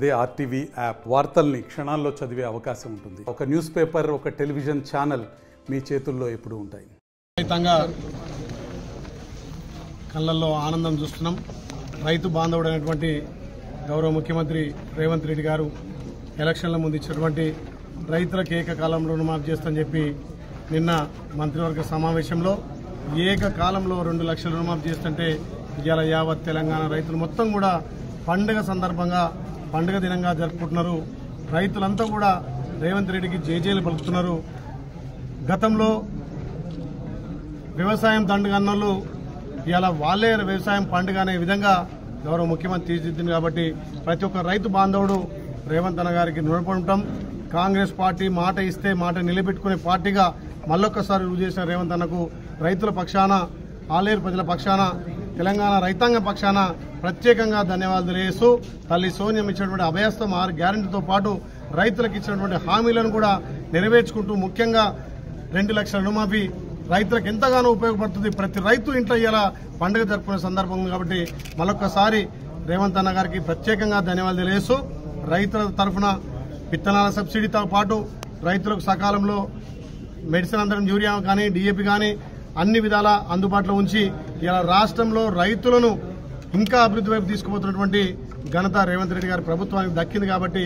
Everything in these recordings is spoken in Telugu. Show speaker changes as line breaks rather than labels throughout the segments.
అదే ఆర్టీవీ యాప్ వార్తల్ని క్షణాల్లో చదివే అవకాశం ఉంటుంది. ఒక న్యూస్ పేపర్, ఒక టెలివిజన్ ఛానల్ మీ చేతుల్లో ఎప్పుడూ ఉంటాయి.
కళ్ళల్లో ఆనందం చూస్తున్నాం. రైతు బాంధవుడైనటువంటి గౌరవ ముఖ్యమంత్రి రేవంత్ రెడ్డి గారు ఎలక్షన్ల ముందు ఇచ్చినటువంటి రైతులకు ఏకకాలంలో రుణమాఫీ చేస్తని చెప్పి నిన్న మంత్రివర్గ సమావేశంలో ఏకకాలంలో 2 లక్షల రుణమాఫీ చేస్తుంటే ఇవాళ యావత్ తెలంగాణ రైతులు మొత్తం కూడా పండుగ సందర్భంగా పండుగ దినంగా జరుపుకుంటున్నారు. రైతులంతా కూడా రేవంత్ రెడ్డికి జేజేలు పలుకుతున్నారు. గతంలో వ్యవసాయం దండుగ అన్నోళ్ళు ఇలా వాళ్ళే వ్యవసాయం పండుగ అనే విధంగా గౌరవ ముఖ్యమంత్రి తీర్చిదిద్దింది. కాబట్టి ప్రతి ఒక్క రైతు బాంధవుడు రేవంత్ అన్న గారికి రుణపడి ఉంటాం. కాంగ్రెస్ పార్టీ మాట ఇస్తే మాట నిలబెట్టుకునే పార్టీగా మళ్ళొక్కసారి రుజువు చేసిన రేవంత్ అన్నకు రైతుల పక్షాన, ఆలేరు ప్రజల పక్షాన, తెలంగాణ రైతాంగ పక్షాన ప్రత్యేకంగా ధన్యవాదాలు తెలియజేస్తూ తల్లి సోనియం ఇచ్చినటువంటి అభయస్థం 6 గ్యారెంటీతో పాటు రైతులకు ఇచ్చినటువంటి హామీలను కూడా నెరవేర్చుకుంటూ ముఖ్యంగా 2 లక్షల రుణమాఫీ రైతులకు ఎంతగానో ఉపయోగపడుతుంది. ప్రతి రైతు ఇంట్లో ఇలా పండుగ జరుపుకునే సందర్భం కాబట్టి మరొకసారి రేవంత్ అన్న గారికి ప్రత్యేకంగా ధన్యవాదాలు తెలియజేస్తూ రైతుల తరఫున విత్తనాల సబ్సిడీతో పాటు రైతులకు సకాలంలో మెడిసిన్ అందరం యూరియా కానీ డిఏపి కానీ అన్ని విధాలా అందుబాటులో ఉంచి ఇలా రాష్ట్రంలో రైతులను ఇంకా అభివృద్ధి వైపు తీసుకుపోతున్నటువంటి ఘనత రేవంత్ రెడ్డి గారి ప్రభుత్వానికి దక్కింది. కాబట్టి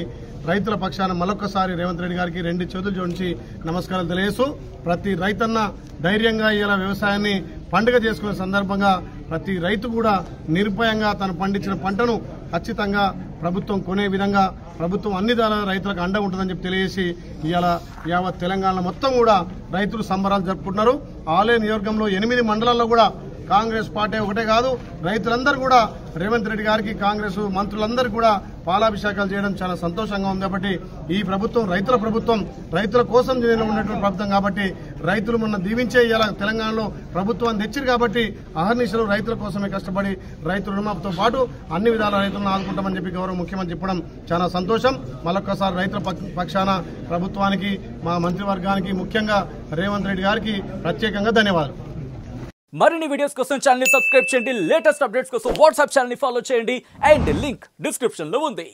రైతుల పక్షాన మరొకసారి రేవంత్ రెడ్డి గారికి 2 చేతులు జోడించి నమస్కారాలు తెలియజేస్తూ ప్రతి రైతన్న ధైర్యంగా ఇలా వ్యవసాయాన్ని పండుగ చేసుకునే సందర్భంగా ప్రతి రైతు కూడా నిర్భయంగా తను పండించిన పంటను ఖచ్చితంగా ప్రభుత్వం కొనే విధంగా ప్రభుత్వం అన్ని విధాల రైతులకు అండ ఉంటుందని చెప్పి తెలియజేసి ఇవాళ యావత్ తెలంగాణ మొత్తం కూడా రైతులు సంబరాలు జరుపుకుంటున్నారు. ఆలేరు నియోజకవర్గంలో 8 మండలాల్లో కూడా కాంగ్రెస్ పార్టీ ఒకటే కాదు, రైతులందరూ కూడా రేవంత్ రెడ్డి గారికి, కాంగ్రెస్ మంత్రులందరూ కూడా పాలాభిషేకాలు చేయడం చాలా సంతోషంగా ఉంది. కాబట్టి ఈ ప్రభుత్వం రైతుల ప్రభుత్వం, రైతుల కోసం ఉన్నటువంటి ప్రభుత్వం కాబట్టి రైతులు మొన్న దీవించే ఇలా తెలంగాణలో ప్రభుత్వాన్ని తెచ్చిరు కాబట్టి అహర్నిశలు రైతుల కోసమే కష్టపడి రైతు రుణమాఫీతో పాటు అన్ని విధాల రైతులను ఆదుకుంటామని చెప్పి గౌరవ ముఖ్యమంత్రి చెప్పడం చాలా సంతోషం. మరొకసారి రైతుల పక్షాన ప్రభుత్వానికి, మా మంత్రివర్గానికి, ముఖ్యంగా రేవంత్ రెడ్డి గారికి ప్రత్యేకంగా ధన్యవాదాలు.
మరిన్ని వీడియోస్ కోసం ఛానల్ ని సబ్స్క్రైబ్ చేయండి. లేటెస్ట్ అప్డేట్స్ కోసం వాట్సాప్ ఛానల్ ని ఫాలో చేయండి. అండ్ లింక్ డిస్క్రిప్షన్ లో ఉంది.